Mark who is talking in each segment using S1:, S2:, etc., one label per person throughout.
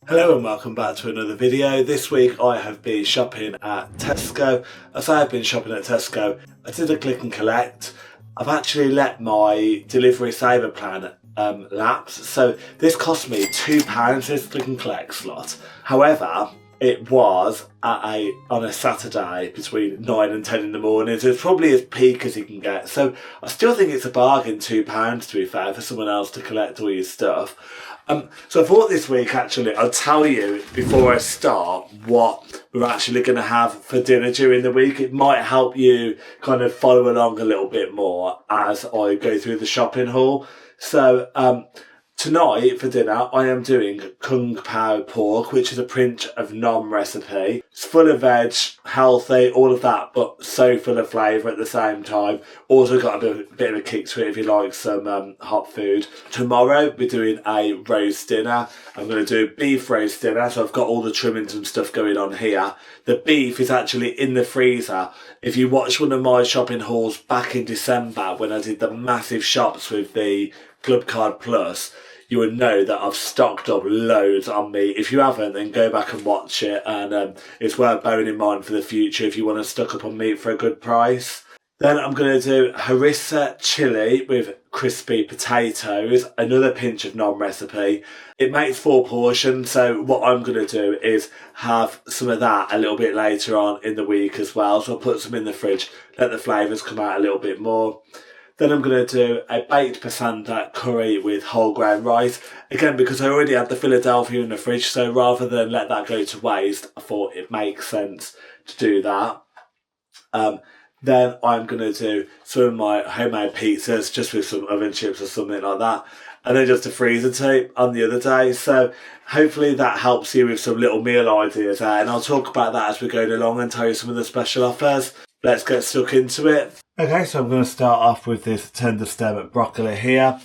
S1: Hello and welcome back to another video. This week I have been shopping at Tesco. As I have been shopping at Tesco, I did a click and collect. I've actually let my delivery saver plan lapse, so this cost me £2 this click and collect slot. However, it was on a Saturday between 9 and 10 in the morning, so it's probably as peak as you can get. So I still think it's a bargain, £2 to be fair, for someone else to collect all your stuff. So I thought this week, actually, I'll tell you before I start what we're actually going to have for dinner during the week. It might help you kind of follow along a little bit more as I go through the shopping haul. So tonight for dinner, I am doing Kung Pao pork, which is a pinch of nom recipe. It's full of veg, healthy, all of that, but so full of flavour at the same time. Also got a bit of a kick to it if you like some hot food. Tomorrow we're doing a roast dinner. I'm going to do a beef roast dinner, so I've got all the trimmings and stuff going on here. The beef is actually in the freezer. If you watch one of my shopping hauls back in December when I did the massive shops with the Clubcard Plus, you would know that I've stocked up loads on meat. If you haven't, then go back and watch it, and it's worth bearing in mind for the future if you want to stock up on meat for a good price. Then I'm going to do harissa chili with crispy potatoes, another pinch of nom recipe. It makes 4 portions, so what I'm going to do is have some of that a little bit later on in the week as well. So I'll put some in the fridge, let the flavours come out a little bit more. Then I'm going to do a baked pasanda curry with whole grain rice. Again, because I already had the Philadelphia in the fridge, so rather than let that go to waste, I thought it makes sense to do that. Then I'm going to do some of my homemade pizzas, just with some oven chips or something like that. And then just a freezer tape on the other day. So hopefully that helps you with some little meal ideas there. And I'll talk about that as we go along and tell you some of the special offers. Let's get stuck into it. Okay, so I'm going to start off with this tender stem broccoli here.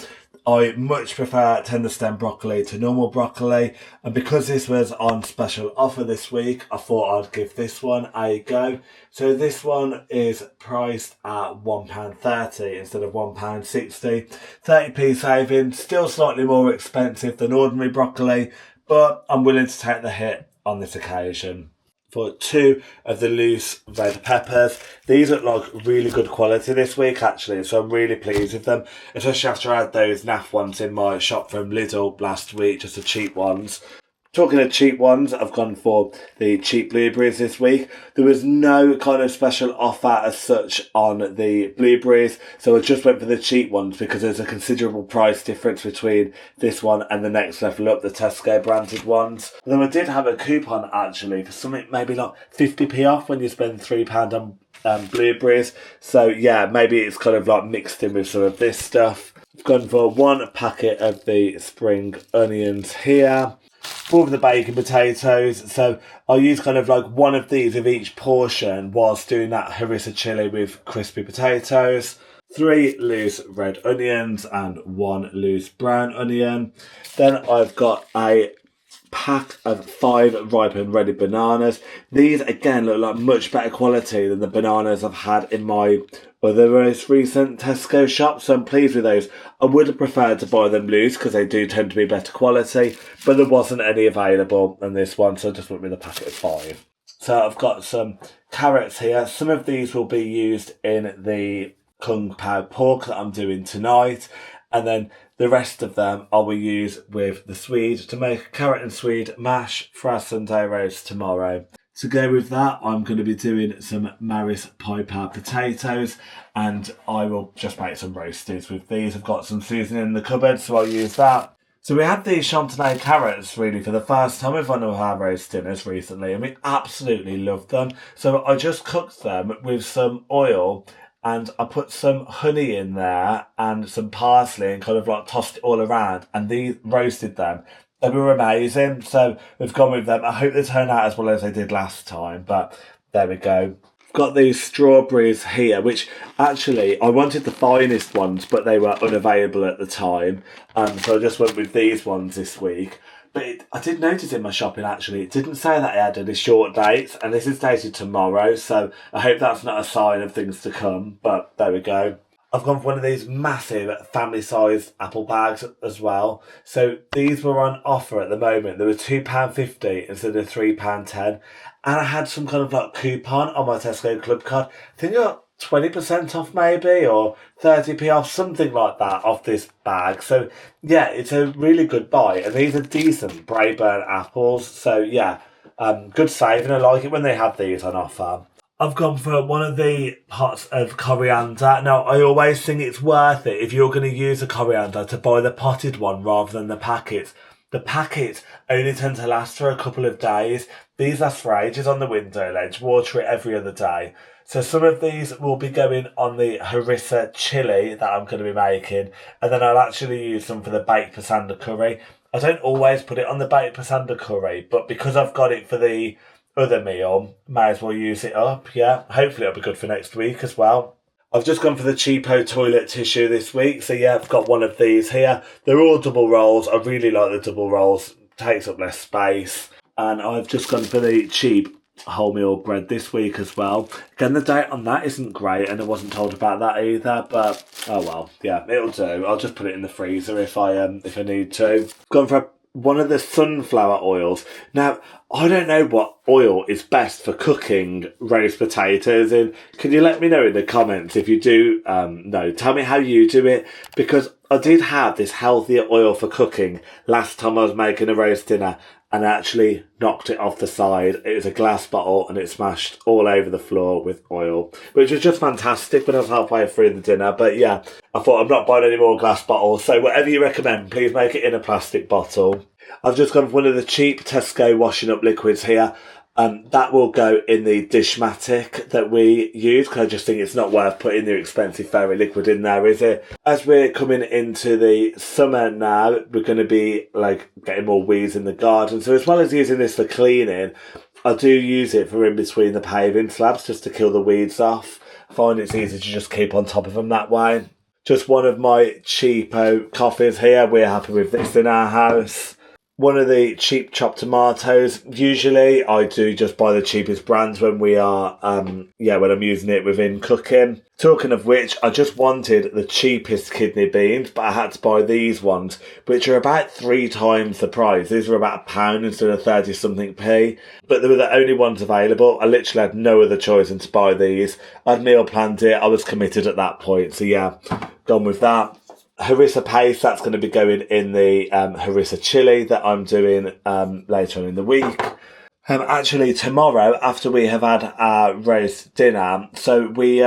S1: I much prefer tender stem broccoli to normal broccoli, and because this was on special offer this week, I thought I'd give this one a go. So this one is priced at £1.30 instead of £1.60. 30p saving, still slightly more expensive than ordinary broccoli, but I'm willing to take the hit on this occasion. For 2 of the loose red peppers. These look like really good quality this week actually, so I'm really pleased with them, especially after I had those naff ones in my shop from Lidl last week, just the cheap ones. Talking of cheap ones, I've gone for the cheap blueberries this week. There was no kind of special offer as such on the blueberries, so I just went for the cheap ones because there's a considerable price difference between this one and the next level up, the Tesco branded ones. And then I did have a coupon actually for something maybe like 50p off when you spend £3 on blueberries. So yeah, maybe it's kind of like mixed in with some of this stuff. I've gone for 1 packet of the spring onions here. 4 of the bacon potatoes, so I'll use kind of like 1 of these of each portion whilst doing that harissa chili with crispy potatoes. 3 loose red onions and 1 loose brown onion. Then I've got a pack of 5 ripened ready bananas. These again look like much better quality than the bananas I've had in my other most recent Tesco shop, so I'm pleased with those. I would have preferred to buy them loose because they do tend to be better quality, but there wasn't any available in this one, so I just went with a packet of 5. So I've got some carrots here. Some of these will be used in the Kung Pao pork that I'm doing tonight, and then the rest of them I will use with the swede to make carrot and swede mash for our Sunday roast tomorrow. To go with that, I'm going to be doing some Maris Piper potatoes, and I will just make some roasties with these. I've got some seasoning in the cupboard, so I'll use that. So we had these chantenay carrots really for the first time with one of our roast dinners recently, and we absolutely loved them. So I just cooked them with some oil, and I put some honey in there and some parsley and kind of like tossed it all around, and these roasted them. They were amazing, so we've gone with them. I hope they turn out as well as they did last time, but there we go. I've got these strawberries here, which actually I wanted the finest ones, but they were unavailable at the time, so I just went with these ones this week. But I did notice in my shopping actually, it didn't say that it had any short dates, and this is dated tomorrow, so I hope that's not a sign of things to come, but there we go. I've gone for one of these massive family-sized apple bags as well. So these were on offer at the moment. They were £2.50 instead of £3.10. And I had some kind of like coupon on my Tesco Clubcard. I think I got 20% off maybe, or 30p off, something like that, off this bag. So yeah, it's a really good buy. And these are decent Braeburn apples. So yeah, good saving. I like it when they have these on offer. I've gone for one of the pots of coriander. Now, I always think it's worth it if you're going to use a coriander to buy the potted one rather than the packets. The packets only tend to last for a couple of days. These last for ages on the window ledge. Water it every other day. So some of these will be going on the harissa chili that I'm going to be making. And then I'll actually use some for the baked pasanda curry. I don't always put it on the baked pasanda curry, but because I've got it for the other meal, may as well use it up. Yeah, hopefully it'll be good for next week as well. I've just gone for the cheapo toilet tissue this week. So yeah, I've got one of these here. They're all double rolls. I really like the double rolls. Takes up less space. And I've just gone for the cheap wholemeal bread this week as well. Again, the date on that isn't great, and I wasn't told about that either, but oh well, yeah, it'll do. I'll just put it in the freezer if I need to. I've gone for one of the sunflower oils. Now, I don't know what oil is best for cooking roast potatoes in. Can you let me know in the comments if you do know? Tell me how you do it, because I did have this healthier oil for cooking last time I was making a roast dinner, and I actually knocked it off the side. It was a glass bottle and it smashed all over the floor with oil, which was just fantastic when I was halfway through the dinner. But yeah, I thought I'm not buying any more glass bottles. So whatever you recommend, please make it in a plastic bottle. I've just gone for one of the cheap Tesco washing up liquids here. That will go in the Dishmatic that we use, because I just think it's not worth putting the expensive fairy liquid in there, is it? As we're coming into the summer now, we're going to be like getting more weeds in the garden. So as well as using this for cleaning, I do use it for in between the paving slabs just to kill the weeds off. I find it's easy to just keep on top of them that way. Just one of my cheapo coffees here. We're happy with this in our house. One of the cheap chopped tomatoes. Usually I do just buy the cheapest brands when we are, when I'm using it within cooking. Talking of which, I just wanted the cheapest kidney beans, but I had to buy these ones, which are about 3 times the price. These were about £1 instead of 30 something p. But they were the only ones available. I literally had no other choice than to buy these. I'd meal planned it. I was committed at that point. So yeah, gone with that. Harissa paste, that's going to be going in the harissa chili that I'm doing later on in the week. Actually, tomorrow, after we have had our roast dinner, so we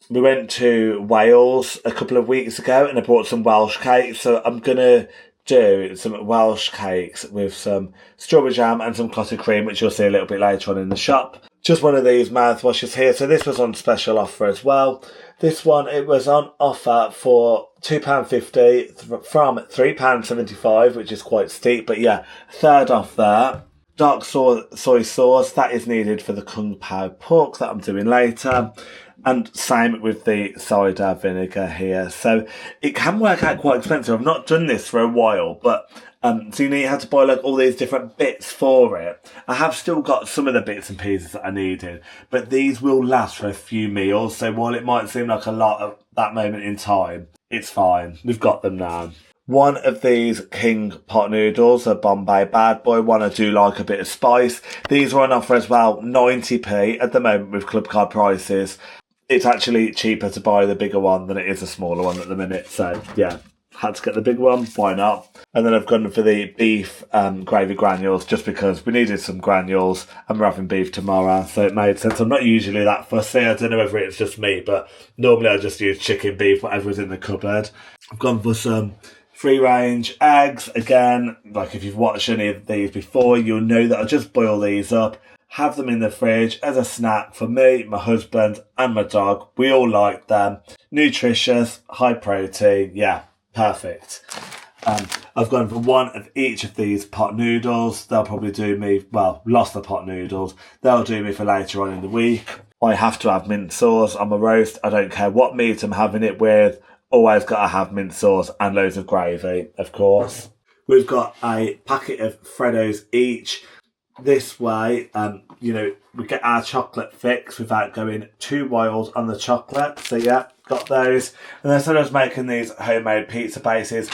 S1: went to Wales a couple of weeks ago and I bought some Welsh cakes. So I'm going to do some Welsh cakes with some strawberry jam and some clotted cream, which you'll see a little bit later on in the shop. Just one of these mouthwashes here. So this was on special offer as well. This one, it was on offer for £2.50 from £3.75, which is quite steep. But yeah, third off there. Dark soy sauce, that is needed for the Kung Pao pork that I'm doing later. And same with the cider vinegar here. So it can work out quite expensive. I've not done this for a while, but so you have to buy like all these different bits for it. I have still got some of the bits and pieces that I needed, but these will last for a few meals. So while it might seem like a lot at that moment in time, it's fine. We've got them now. One of these King pot noodles, a Bombay Bad Boy one. I do like a bit of spice. These are on offer as well, 90p at the moment with Clubcard Prices. It's actually cheaper to buy the bigger one than it is a smaller one at the minute. So yeah, had to get the big one. Why not? And then I've gone for the beef gravy granules just because we needed some granules and we're having beef tomorrow. So it made sense. I'm not usually that fussy. I don't know whether it's just me, but normally I just use chicken, beef, whatever's in the cupboard. I've gone for some free range eggs. Again, like if you've watched any of these before, you'll know that I just boil these up. Have them in the fridge as a snack for me, my husband and my dog. We all like them. Nutritious, high protein. Yeah, perfect. I've gone for one of each of these pot noodles. They'll probably do me, lost the pot noodles. They'll do me for later on in the week. I have to have mint sauce on my roast. I don't care what meat I'm having it with. Always got to have mint sauce and loads of gravy, of course. We've got a packet of Freddos each. This way, you know, we get our chocolate fix without going too wild on the chocolate. So yeah, got those. And then instead of making these homemade pizza bases,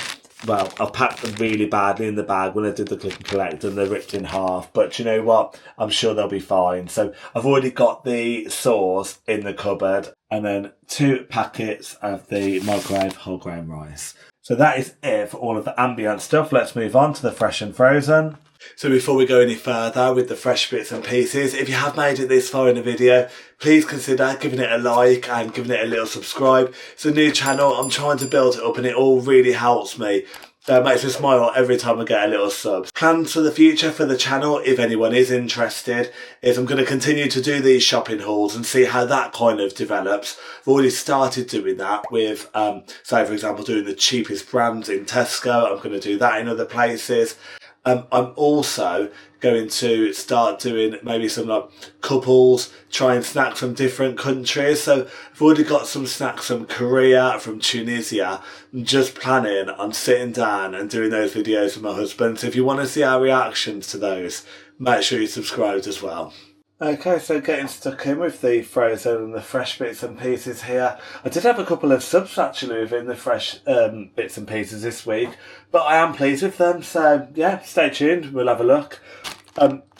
S1: well, I packed them really badly in the bag when I did the click and collect and they're ripped in half. But you know what? I'm sure they'll be fine. So I've already got the sauce in the cupboard and then 2 packets of the microwave whole grain rice. So that is it for all of the ambient stuff. Let's move on to the fresh and frozen. So before we go any further with the fresh bits and pieces, if you have made it this far in the video, please consider giving it a like and giving it a little subscribe. It's a new channel, I'm trying to build it up and it all really helps me. It makes me smile every time I get a little sub. Plans for the future for the channel, if anyone is interested, is I'm going to continue to do these shopping hauls and see how that kind of develops. I've already started doing that with, say for example, doing the cheapest brands in Tesco. I'm going to do that in other places. I'm also going to start doing maybe some like couples, trying snacks from different countries. So I've already got some snacks from Korea, from Tunisia. I'm just planning on sitting down and doing those videos with my husband. So if you want to see our reactions to those, make sure you're subscribed as well. Okay, so getting stuck in with the frozen and the fresh bits and pieces here. I did have a couple of subs actually within the fresh bits and pieces this week, but I am pleased with them, so yeah, stay tuned, we'll have a look.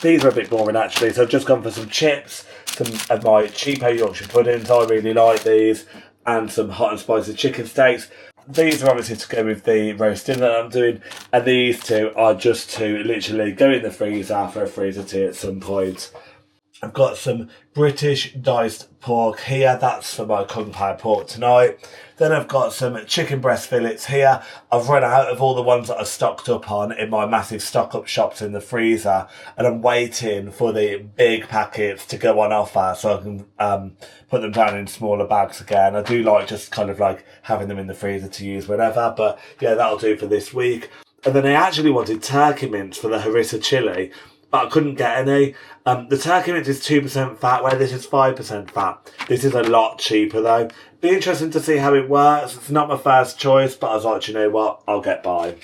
S1: These are a bit boring actually, so I've just gone for some chips, some of my cheapo Yorkshire puddings, I really like these, and some hot and spicy chicken steaks. These are obviously to go with the roasting that I'm doing, and these two are just to literally go in the freezer for a freezer tea at some point. I've got some British diced pork here. That's for my kung pao pork tonight. Then I've got some chicken breast fillets here. I've run out of all the ones that I stocked up on in my massive stock up shops in the freezer. And I'm waiting for the big packets to go on offer so I can put them down in smaller bags again. I do like just kind of like having them in the freezer to use whenever. But yeah, that'll do for this week. And then I actually wanted turkey mince for the harissa chili, but I couldn't get any. The turkey mince is 2% fat, where this is 5% fat. This is a lot cheaper though. Be interesting to see how it works. It's not my first choice, but I was like, you know what, I'll get by.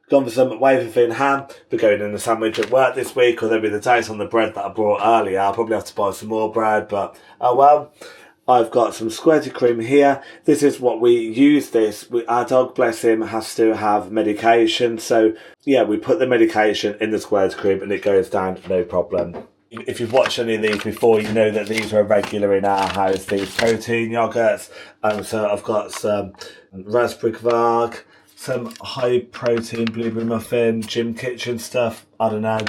S1: Gone for some waving thin ham. We're going in the sandwich at work this week, or there'll be the taste on the bread that I brought earlier. I'll probably have to buy some more bread, but oh well. I've got some squirty cream here. This is what we use this. Our dog, bless him, has to have medication. So yeah, we put the medication in the squirty cream and it goes down no problem. If you've watched any of these before, you know that these are regular in our house, these protein yogurts. So I've got some raspberry kvark, some high protein blueberry muffin, gym kitchen stuff, I don't know,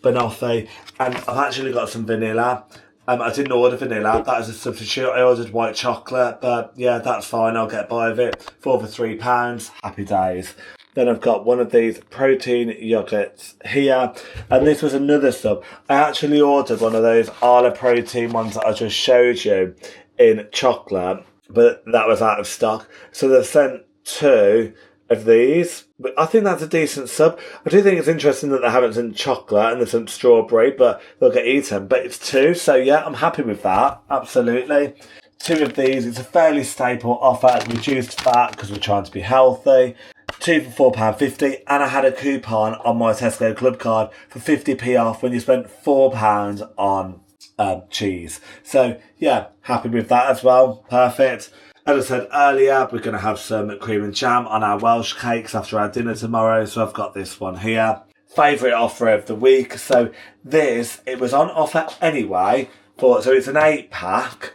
S1: banoffee, and I've actually got some vanilla. I didn't order vanilla, that is a substitute. I ordered white chocolate, but yeah, that's fine, I'll get by with it. 4 for £3, happy days. Then I've got one of these protein yogurts here, and this was another sub. I actually ordered one of those Arla protein ones that I just showed you in chocolate, but that was out of stock. So they've sent 2 of these, but I think that's a decent sub. I do think it's interesting that they haven't sent chocolate and they've sent strawberry, but they'll get eaten. But it's 2, so yeah, I'm happy with that, absolutely. 2 of these, it's a fairly staple offer, reduced fat because we're trying to be healthy. 2 for £4.50, and I had a coupon on my Tesco Clubcard for 50p off when you spent £4 on cheese. So yeah, happy with that as well, perfect. As I said earlier, we're going to have some cream and jam on our Welsh cakes after our dinner tomorrow, so I've got this one here. Favourite offer of the week, so this, it was on offer anyway, so it's an 8-pack,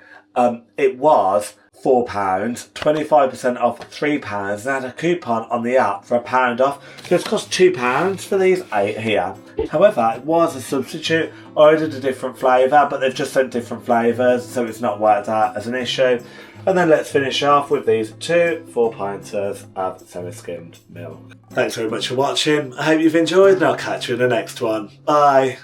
S1: it was £4, 25% off £3, and I had a coupon on the app for £1 off, so it's cost £2 for these 8 here. However, it was a substitute. I ordered a different flavour, but they've just sent different flavours, so it's not worked out as an issue. And then let's finish off with these 2 4-pinters of semi-skimmed milk. Thanks very much for watching. I hope you've enjoyed, and I'll catch you in the next one. Bye.